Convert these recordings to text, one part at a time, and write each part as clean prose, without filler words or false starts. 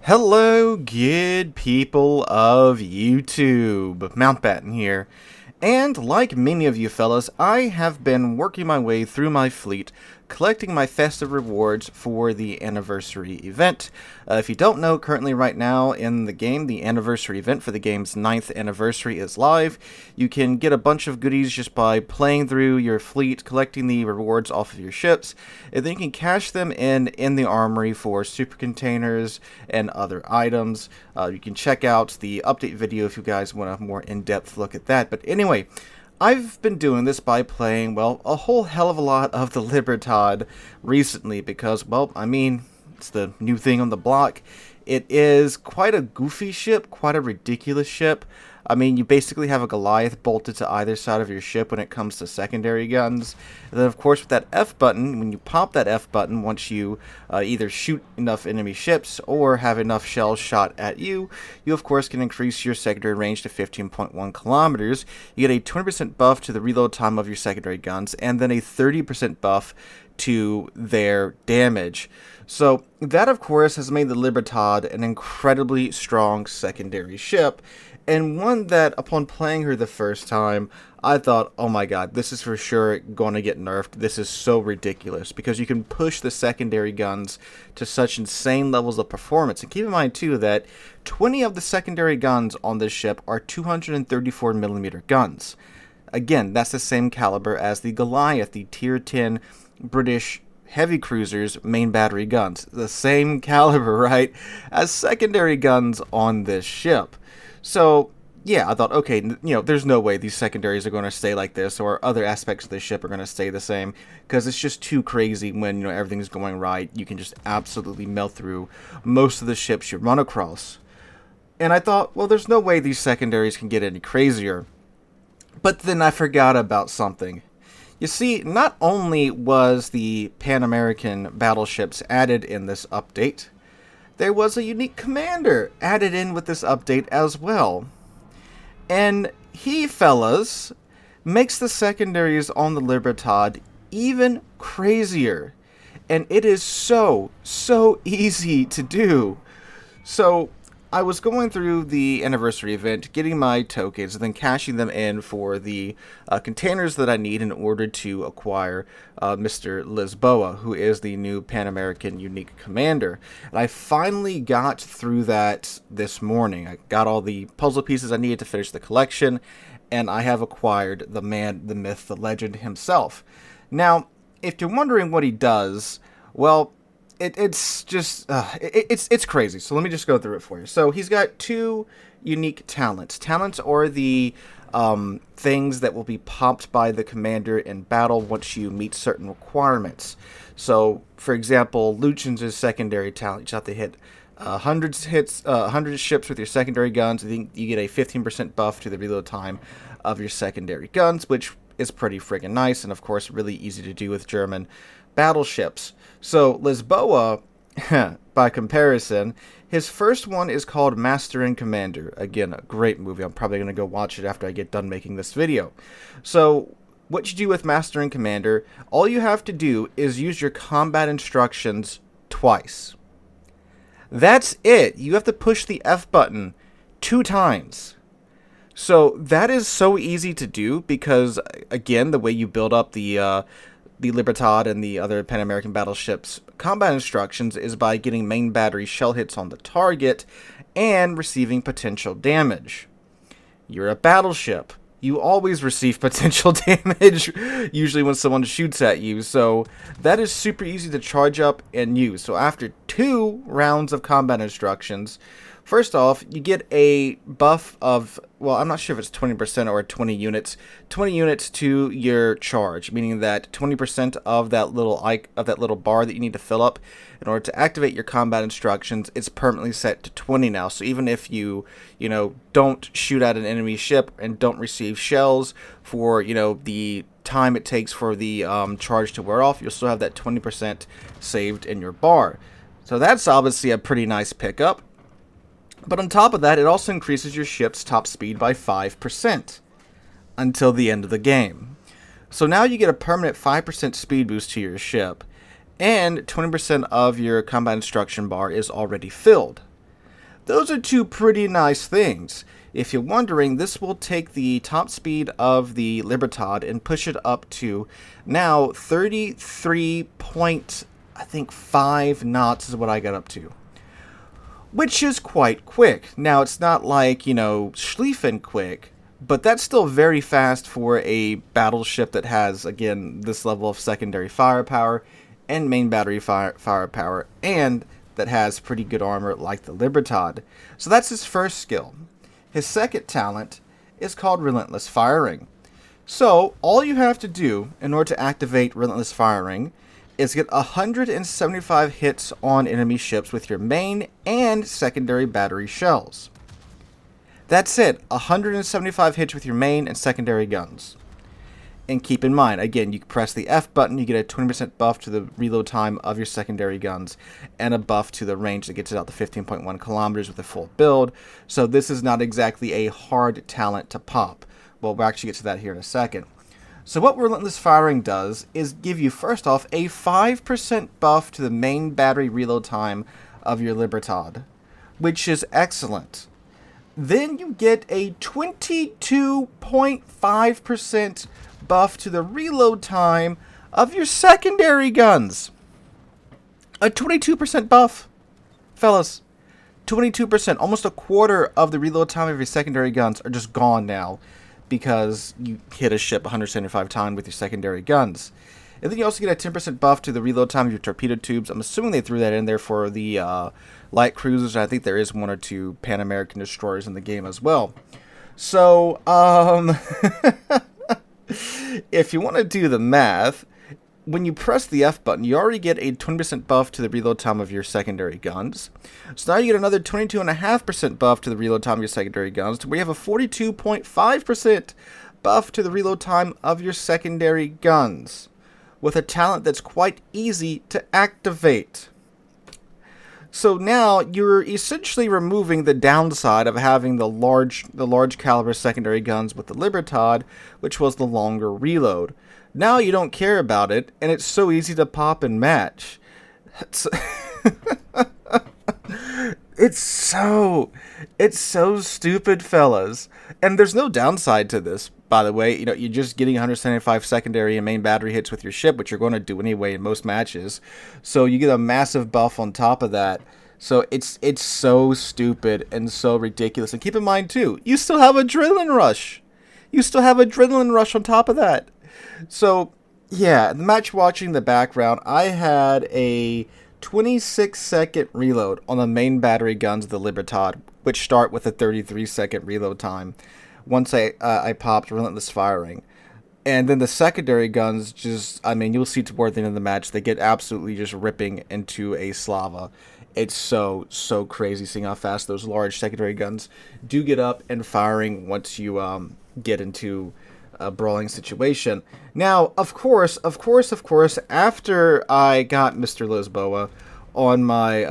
Hello, good people of YouTube. Mountbatten here. And like many of you fellas, I have been working my way through my fleet, collecting my festive rewards for the anniversary event. If you don't know, currently right now in the game, the anniversary event for the game's 9th anniversary is live. You can get a bunch of goodies just by playing through your fleet, collecting the rewards off of your ships, and then you can cash them in the armory for super containers and other items. You can check out the update video if you guys want a more in-depth look at that. But anyway, I've been doing this by playing, well, a whole hell of a lot of the Libertad recently because, well, I mean, it's the new thing on the block. It is quite a goofy ship, quite a ridiculous ship. I mean, you basically have a Goliath bolted to either side of your ship when it comes to secondary guns. And then, of course, with that F button, when you pop that F button, once you either shoot enough enemy ships or have enough shells shot at you, you, of course, can increase your secondary range to 15.1 kilometers. You get a 20% buff to the reload time of your secondary guns, and then a 30% buff to their damage. So that, of course, has made the Libertad an incredibly strong secondary ship, and one that, upon playing her the first time, I thought, oh my god, this is for sure going to get nerfed. This is so ridiculous, because you can push the secondary guns to such insane levels of performance. And keep in mind, too, that 20 of the secondary guns on this ship are 234mm guns. Again, that's the same caliber as the Goliath, the Tier 10 British heavy cruisers main battery guns. The same caliber, right, as secondary guns on this ship. So, yeah, I thought, okay, there's no way these secondaries are going to stay like this, or other aspects of the ship are going to stay the same, because it's just too crazy when, everything's going right. You can just absolutely melt through most of the ships you run across. And I thought, well, there's no way these secondaries can get any crazier. But then I forgot about something. You see, not only was the Pan-American Battleships added in this update, there was a unique commander added in with this update as well. And he, fellas, makes the secondaries on the Libertad even crazier. And it is so easy to do. So I was going through the anniversary event, getting my tokens, and then cashing them in for the containers that I need in order to acquire Mr. Lisboa, who is the new Pan-American unique commander. And I finally got through that this morning. I got all the puzzle pieces I needed to finish the collection, and I have acquired the man, the myth, the legend himself. Now, if you're wondering what he does, well, it's just, it's crazy. So let me just go through it for you. So he's got two unique talents. Talents are the things that will be popped by the commander in battle once you meet certain requirements. So, for example, Lucian's secondary talent. You just have to hit 100 ships with your secondary guns. I think you get a 15% buff to the reload time of your secondary guns, which is pretty friggin' nice, and of course really easy to do with German battleships. So Lisboa, by comparison, his first one is called Master and Commander. Again, a great movie. I'm probably going to go watch it after I get done making this video. So what you do with Master and Commander, all you have to do is use your combat instructions twice. That's it. You have to push the F button 2 times. So that is so easy to do because, again, the way you build up the Libertad and the other Pan-American battleships combat instructions is by getting main battery shell hits on the target and receiving potential damage. You're a battleship. You always receive potential damage, usually when someone shoots at you, so that is super easy to charge up and use. So after 2 rounds of combat instructions, first off, you get a buff of, well, I'm not sure if it's 20% or 20 units. 20 units to your charge, meaning that 20% of that little bar that you need to fill up in order to activate your combat instructions, it's permanently set to 20 now. So even if you don't shoot at an enemy ship and don't receive shells for, the time it takes for the charge to wear off, you'll still have that 20% saved in your bar. So that's obviously a pretty nice pickup. But on top of that, it also increases your ship's top speed by 5% until the end of the game. So now you get a permanent 5% speed boost to your ship, and 20% of your combat instruction bar is already filled. Those are two pretty nice things. If you're wondering, this will take the top speed of the Libertad and push it up to now 33 point, I think 5 knots is what I got up to, which is quite quick. Now, it's not like, Schlieffen quick, but that's still very fast for a battleship that has, again, this level of secondary firepower and main battery firepower, and that has pretty good armor like the Libertad. So that's his first skill. His second talent is called Relentless Firing. So all you have to do in order to activate Relentless Firing is get 175 hits on enemy ships with your main and secondary battery shells. That's it, 175 hits with your main and secondary guns. And keep in mind, again, you press the F button, you get a 20% buff to the reload time of your secondary guns, and a buff to the range that gets it out to 15.1 kilometers with a full build. So this is not exactly a hard talent to pop. Well, we'll actually get to that here in a second. So what Relentless Firing does is give you, first off, a 5% buff to the main battery reload time of your Libertad, which is excellent. Then you get a 22.5% buff to the reload time of your secondary guns. A 22% buff, fellas. 22%, almost a quarter of the reload time of your secondary guns are just gone now because you hit a ship 175 times with your secondary guns. And then you also get a 10% buff to the reload time of your torpedo tubes. I'm assuming they threw that in there for the light cruisers. I think there is 1 or 2 Pan-American destroyers in the game as well. So, if you want to do the math, when you press the F button, you already get a 20% buff to the reload time of your secondary guns. So now you get another 22.5% buff to the reload time of your secondary guns, to where you have a 42.5% buff to the reload time of your secondary guns, with a talent that's quite easy to activate. So now you're essentially removing the downside of having the large caliber secondary guns with the Libertad, which was the longer reload. Now you don't care about it, and it's so easy to pop and match. It's so stupid, fellas. And there's no downside to this, by the way. You're just getting 175 secondary and main battery hits with your ship, which you're going to do anyway in most matches. So you get a massive buff on top of that. So it's so stupid and so ridiculous. And keep in mind, too, you still have Adrenaline Rush. You still have Adrenaline Rush on top of that. So, yeah, the match watching in the background, I had a 26-second reload on the main battery guns of the Libertad, which start with a 33-second reload time once I popped Relentless Firing. And then the secondary guns you'll see toward the end of the match, they get absolutely just ripping into a Slava. It's so crazy seeing how fast those large secondary guns do get up and firing once you get into a brawling situation. Now, of course, after I got Mr. Lisboa on my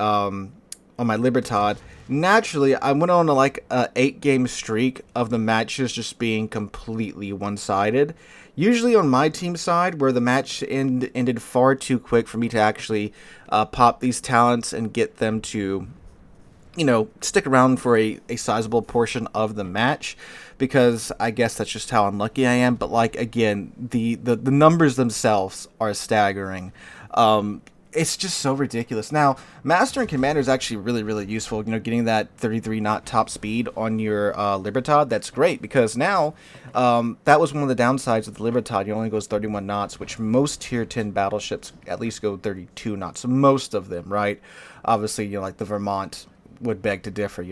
Libertad, naturally I went on a 8-game streak of the matches just being completely one-sided. Usually on my team side, where the match ended far too quick for me to actually pop these talents and get them to stick around for a sizable portion of the match, because I guess that's just how unlucky I am. But again, the numbers themselves are staggering. It's just so ridiculous. Now, Master and Commander is actually really, really useful. Getting that 33 knot top speed on your Libertad, that's great, because now that was one of the downsides of the Libertad. It only goes 31 knots, which most tier 10 battleships at least go 32 knots. So most of them, right? Obviously, like the Vermont would beg to differ,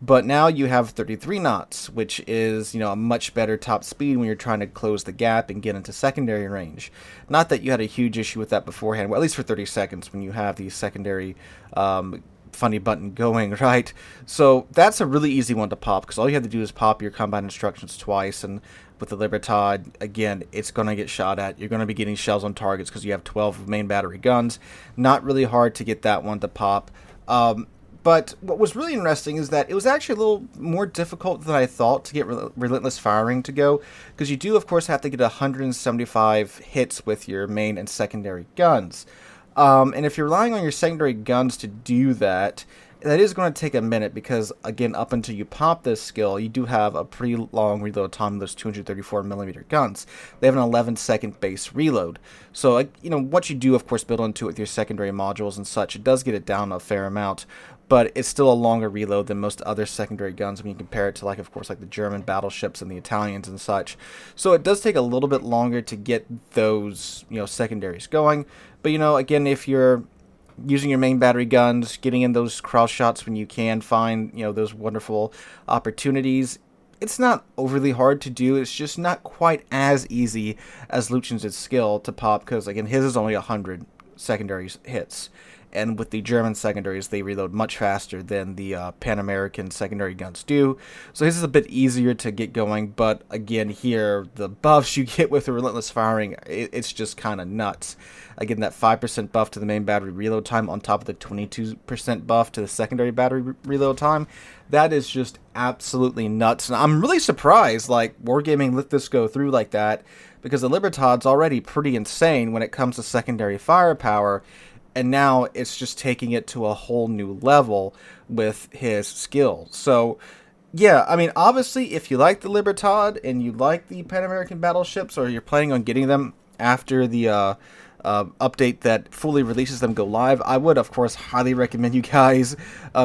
But now you have 33 knots, which is, a much better top speed when you're trying to close the gap and get into secondary range. Not that you had a huge issue with that beforehand, well, at least for 30 seconds when you have the secondary funny button going, right? So that's a really easy one to pop, because all you have to do is pop your combat instructions twice, and with the Libertad, again, it's going to get shot at. You're going to be getting shells on targets because you have 12 main battery guns. Not really hard to get that one to pop. But what was really interesting is that it was actually a little more difficult than I thought to get Relentless Firing to go, because you do, of course, have to get 175 hits with your main and secondary guns. And if you're relying on your secondary guns to do that, that is going to take a minute because, again, up until you pop this skill, you do have a pretty long reload time of those 234mm guns. They have an 11-second base reload. So, what you do, of course, build into it with your secondary modules and such, it does get it down a fair amount, but it's still a longer reload than most other secondary guns when you compare it to, of course, the German battleships and the Italians and such. So it does take a little bit longer to get those, secondaries going. But, again, if you're using your main battery guns, getting in those cross shots when you can find, those wonderful opportunities, it's not overly hard to do. It's just not quite as easy as Lucian's skill to pop, because, again, his is only 100 secondary hits. And with the German secondaries, they reload much faster than the Pan-American secondary guns do. So his is a bit easier to get going, but again, here, the buffs you get with the relentless firing, it's just kind of nuts. Again, that 5% buff to the main battery reload time on top of the 22% buff to the secondary battery reload time, that is just absolutely nuts. And I'm really surprised, Wargaming let this go through like that, because the Libertad's already pretty insane when it comes to secondary firepower. And now it's just taking it to a whole new level with his skill. So, yeah, I mean, obviously, if you like the Libertad and you like the Pan-American Battleships, or you're planning on getting them after the update that fully releases them go live, I would, of course, highly recommend you guys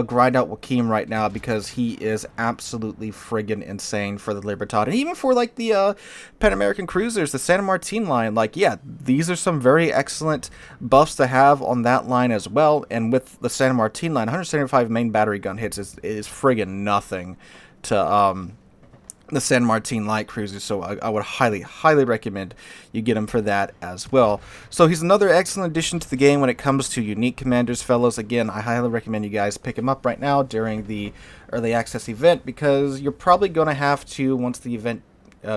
grind out Joaquim right now, because he is absolutely friggin' insane for the Libertad. And even for, the Pan-American cruisers, the San Martin line, yeah, these are some very excellent buffs to have on that line as well. And with the San Martin line, 175 main battery gun hits is friggin' nothing to the San Martin light cruisers, so I would highly recommend you get him for that as well. So he's another excellent addition to the game when it comes to unique commanders, fellows. Again, I highly recommend you guys pick him up right now during the early access event, because you're probably going to have to, once the event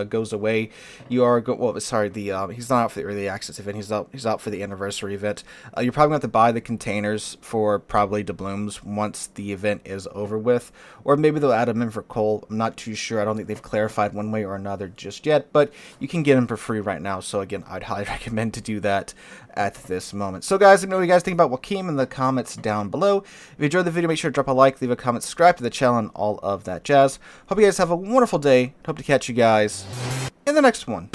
goes away, you are he's not out for the early access event, he's out for the anniversary event. You're probably going to have to buy the containers for probably doubloons once the event is over with, or maybe they'll add them in for coal. I'm not too sure. I don't think they've clarified one way or another just yet, but you can get them for free right now. So again, I'd highly recommend to do that at this moment. So guys, let me know what you guys think about Joaquim in the comments down below. If you enjoyed the video, make sure to drop a like, leave a comment, subscribe to the channel, and all of that jazz. Hope you guys have a wonderful day. Hope to catch you guys in the next one.